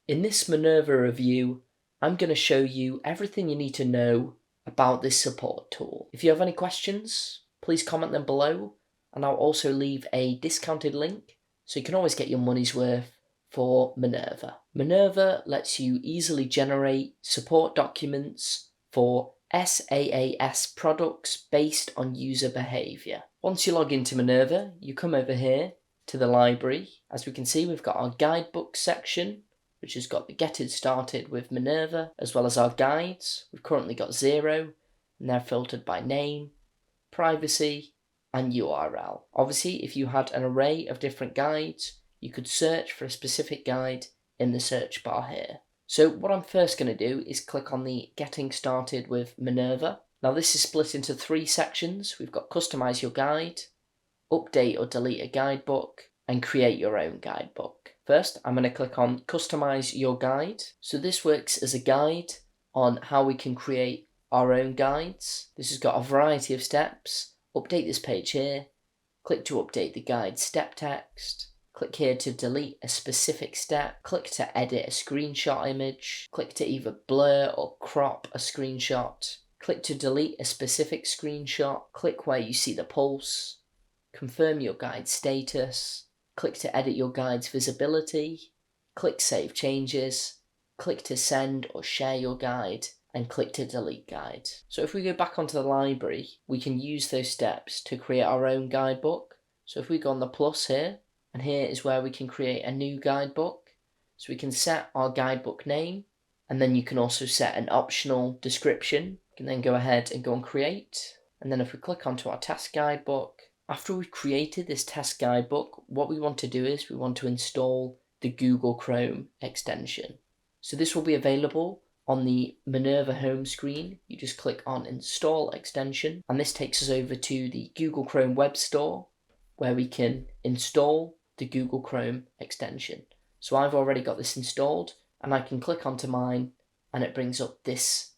In this Minerva review, I'm going to show you everything you need to know about this support tool. If you have any questions, please comment them below, and I'll also leave a discounted link so you can always get your money's worth for Minerva. Minerva lets you easily generate support documents for SaaS products based on user behavior. Once you log into Minerva, you come over here to the library. As we can see, we've got our guidebook section, which has got the Getting Started with Minerva, as well as our guides. We've currently got 0, and they're filtered by name, privacy, and URL. Obviously, if you had an array of different guides, you could search for a specific guide in the search bar here. So what I'm first going to do is click on the Getting Started with Minerva. Now this is split into 3 sections. We've got Customize Your Guide, Update or Delete a Guidebook, and Create Your Own Guidebook. First, I'm going to click on Customize Your Guide. So this works as a guide on how we can create our own guides. This has got a variety of steps. Update this page here. Click to update the guide step text. Click here to delete a specific step. Click to edit a screenshot image. Click to either blur or crop a screenshot. Click to delete a specific screenshot. Click where you see the pulse. Confirm your guide status. Click to edit your guide's visibility. Click Save Changes. Click to send or share your guide. And click to delete guide. So if we go back onto the library, we can use those steps to create our own guidebook. So if we go on the plus here, and here is where we can create a new guidebook. So we can set our guidebook name, and then you can also set an optional description. You can then go ahead and go on create. And then if we click onto our test guidebook, after we've created this test guidebook, what we want to do is we want to install the Google Chrome extension. So this will be available on the Minerva home screen. You just click on Install Extension, and this takes us over to the Google Chrome Web Store, where we can install the Google Chrome extension. So I've already got this installed, and I can click onto mine, and it brings up this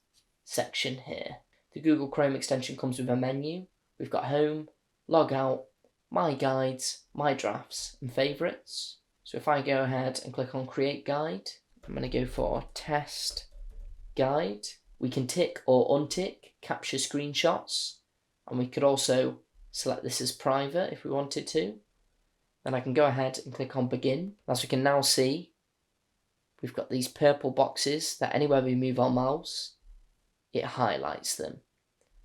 section here. The Google Chrome extension comes with a menu. We've got Home, Log Out, My Guides, My Drafts, and Favorites. So if I go ahead and click on Create Guide, I'm going to go for Test Guide. We can tick or untick capture screenshots, and we could also select this as private if we wanted to. Then I can go ahead and click on Begin. As we can now see, we've got these purple boxes that anywhere we move our mouse, it highlights them.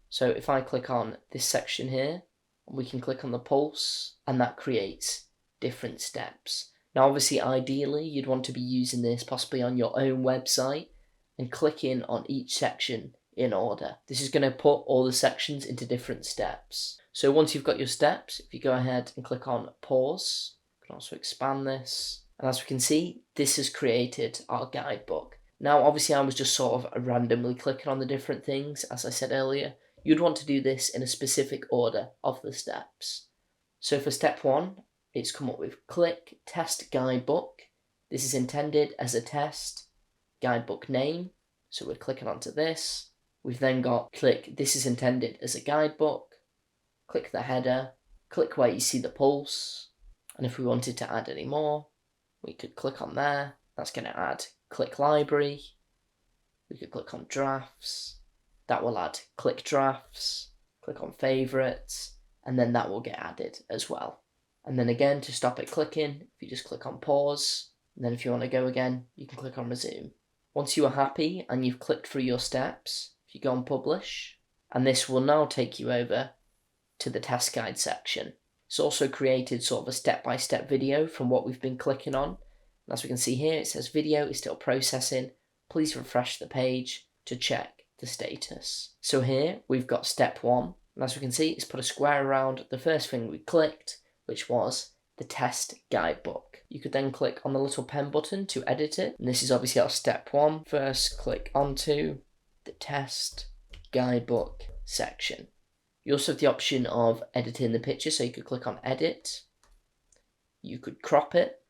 So if I click on this section here, we can click on the pulse, and that creates different steps. Now obviously ideally you'd want to be using this possibly on your own website and clicking on each section in order. This is going to put all the sections into different steps. So once you've got your steps, if you go ahead and click on pause, you can also expand this. And as we can see, this has created our guidebook. Now obviously I was just sort of randomly clicking on the different things. As I said earlier, you'd want to do this in a specific order of the steps. So for step 1, it's come up with click test guidebook. This is intended as a test guidebook name. So we're clicking onto this. We've then got click this is intended as a guidebook. Click the header, click where you see the pulse, and if we wanted to add any more, we could click on there. That's going to add click library. We could click on drafts. That will add click drafts. Click on favorites, and then that will get added as well. And then again, to stop it clicking, if you just click on pause, and then if you want to go again, you can click on resume. Once you are happy and you've clicked through your steps, if you go on publish, and this will now take you over to the test guide section. It's also created sort of a step-by-step video from what we've been clicking on. And as we can see here, it says video is still processing. Please refresh the page to check the status. So here we've got step 1. And as we can see, it's put a square around the first thing we clicked, which was the test guidebook. You could then click on the little pen button to edit it. And this is obviously our step 1. First, click onto the test guidebook section. You also have the option of editing the picture, so you could click on edit. You could crop it.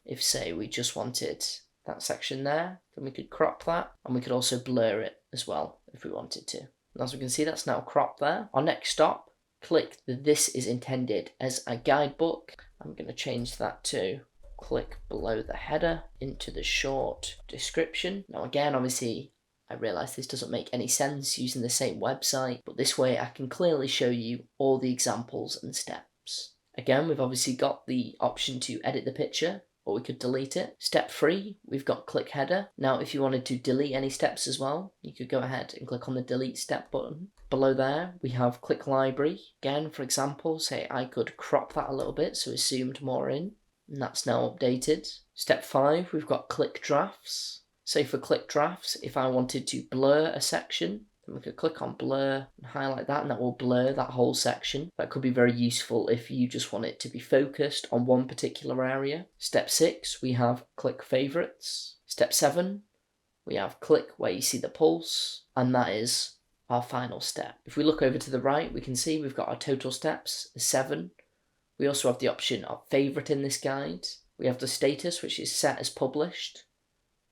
If say we just wanted that section there, then we could crop that, and we could also blur it as well if we wanted to. And as we can see, that's now cropped there. Our next stop, click the this is intended as a guidebook. I'm going to change that to click below the header into the short description. Now again, obviously, I realise this doesn't make any sense using the same website, but this way I can clearly show you all the examples and steps. Again, we've obviously got the option to edit the picture, or we could delete it. Step 3, we've got click header. Now, if you wanted to delete any steps as well, you could go ahead and click on the delete step button. Below there, we have click library. Again, for example, say I could crop that a little bit so it zoomed more in, and that's now updated. Step 5, we've got click drafts. Say for click drafts, if I wanted to blur a section, then we could click on blur and highlight that, and that will blur that whole section. That could be very useful if you just want it to be focused on one particular area. Step 6, we have click favorites. Step 7, we have click where you see the pulse, and that is our final step. If we look over to the right, we can see we've got our total steps, 7. We also have the option of favorite in this guide. We have the status, which is set as published,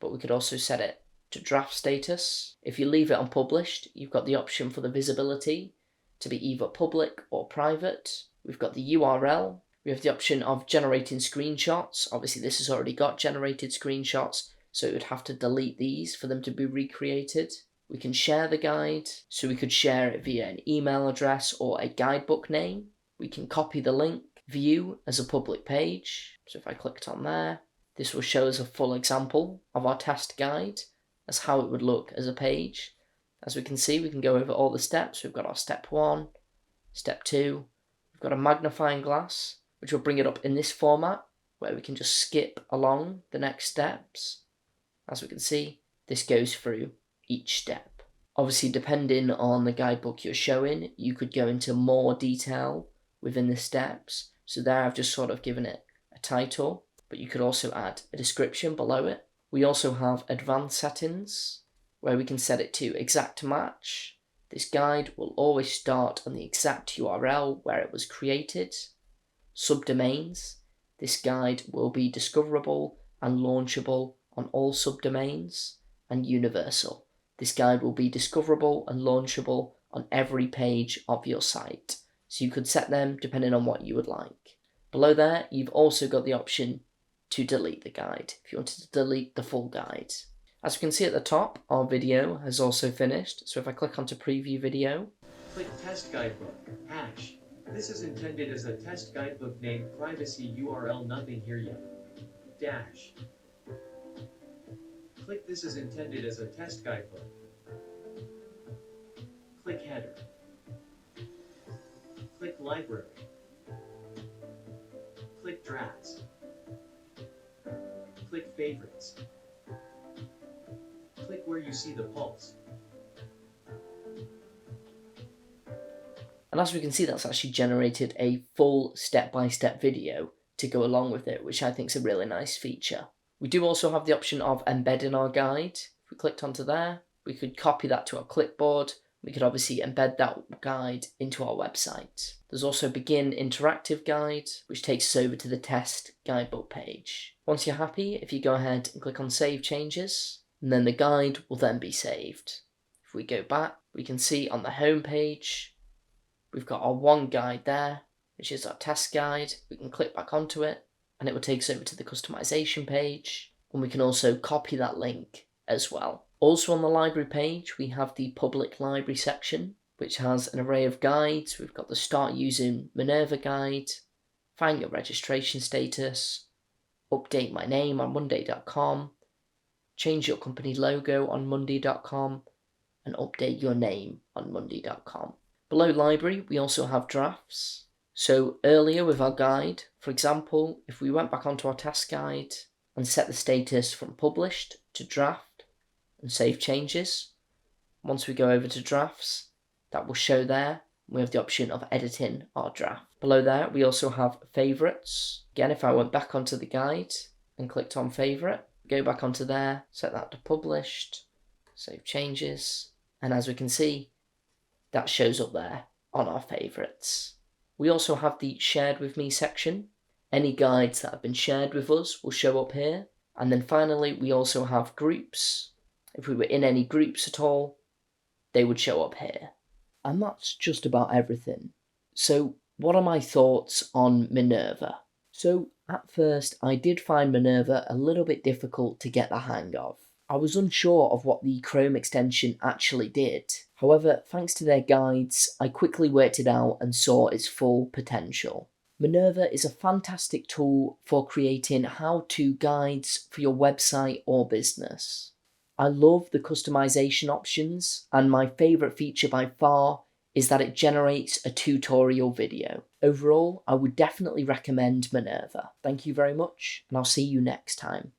but we could also set it to draft status. If you leave it on published, you've got the option for the visibility to be either public or private. We've got the URL. We have the option of generating screenshots. Obviously, this has already got generated screenshots, so it would have to delete these for them to be recreated. We can share the guide, so we could share it via an email address or a guidebook name. We can copy the link, view as a public page. So if I clicked on there, this will show us a full example of our test guide as how it would look as a page. As we can see, we can go over all the steps. We've got our step 1, step 2. We've got a magnifying glass, which will bring it up in this format, where we can just skip along the next steps. As we can see, this goes through each step. Obviously, depending on the guidebook you're showing, you could go into more detail within the steps. So there I've just sort of given it a title, but you could also add a description below it. We also have advanced settings, where we can set it to exact match. This guide will always start on the exact URL where it was created. Subdomains. This guide will be discoverable and launchable on all subdomains. And universal. This guide will be discoverable and launchable on every page of your site. So you could set them depending on what you would like. Below there, you've also got the option to delete the guide, if you wanted to delete the full guide. As we can see at the top, our video has also finished. So if I click onto preview video. Click test guidebook, hash. This is intended as a test guidebook named privacy URL nothing here yet. Dash. Click this is intended as a test guidebook. Click header. Click library. Click drafts. Click favorites. Click where you see the pulse. And as we can see, that's actually generated a full step-by-step video to go along with it, which I think is a really nice feature. We do also have the option of embedding our guide. If we clicked onto there, we could copy that to our clipboard. We could obviously embed that guide into our website. There's also Begin Interactive Guide, which takes us over to the test guidebook page. Once you're happy, if you go ahead and click on Save Changes, and then the guide will then be saved. If we go back, we can see on the home page, we've got our one guide there, which is our test guide. We can click back onto it, and it will take us over to the customization page, and we can also copy that link as well. Also on the library page, we have the public library section, which has an array of guides. We've got the Start Using Minerva guide, Find Your Registration Status, Update My Name on Monday.com, Change Your Company Logo on Monday.com, and Update Your Name on Monday.com. Below library, we also have drafts. So earlier with our guide, for example, if we went back onto our task guide and set the status from published to draft and save changes, once we go over to drafts, that will show there. We have the option of editing our draft. Below there, we also have favorites. Again, if I went back onto the guide and clicked on favorite, go back onto there, set that to published, save changes, and as we can see, that shows up there on our favorites. We also have the Shared With Me section. Any guides that have been shared with us will show up here. And then finally, we also have groups. If we were in any groups at all, they would show up here. And that's just about everything. So what are my thoughts on Minerva? So At first, I did find Minerva a little bit difficult to get the hang of. I was unsure of what the Chrome extension actually did. However, thanks to their guides, I quickly worked it out and saw its full potential. Minerva is a fantastic tool for creating how-to guides for your website or business. I love the customization options, and my favorite feature by far is that it generates a tutorial video. Overall, I would definitely recommend Minerva. Thank you very much, and I'll see you next time.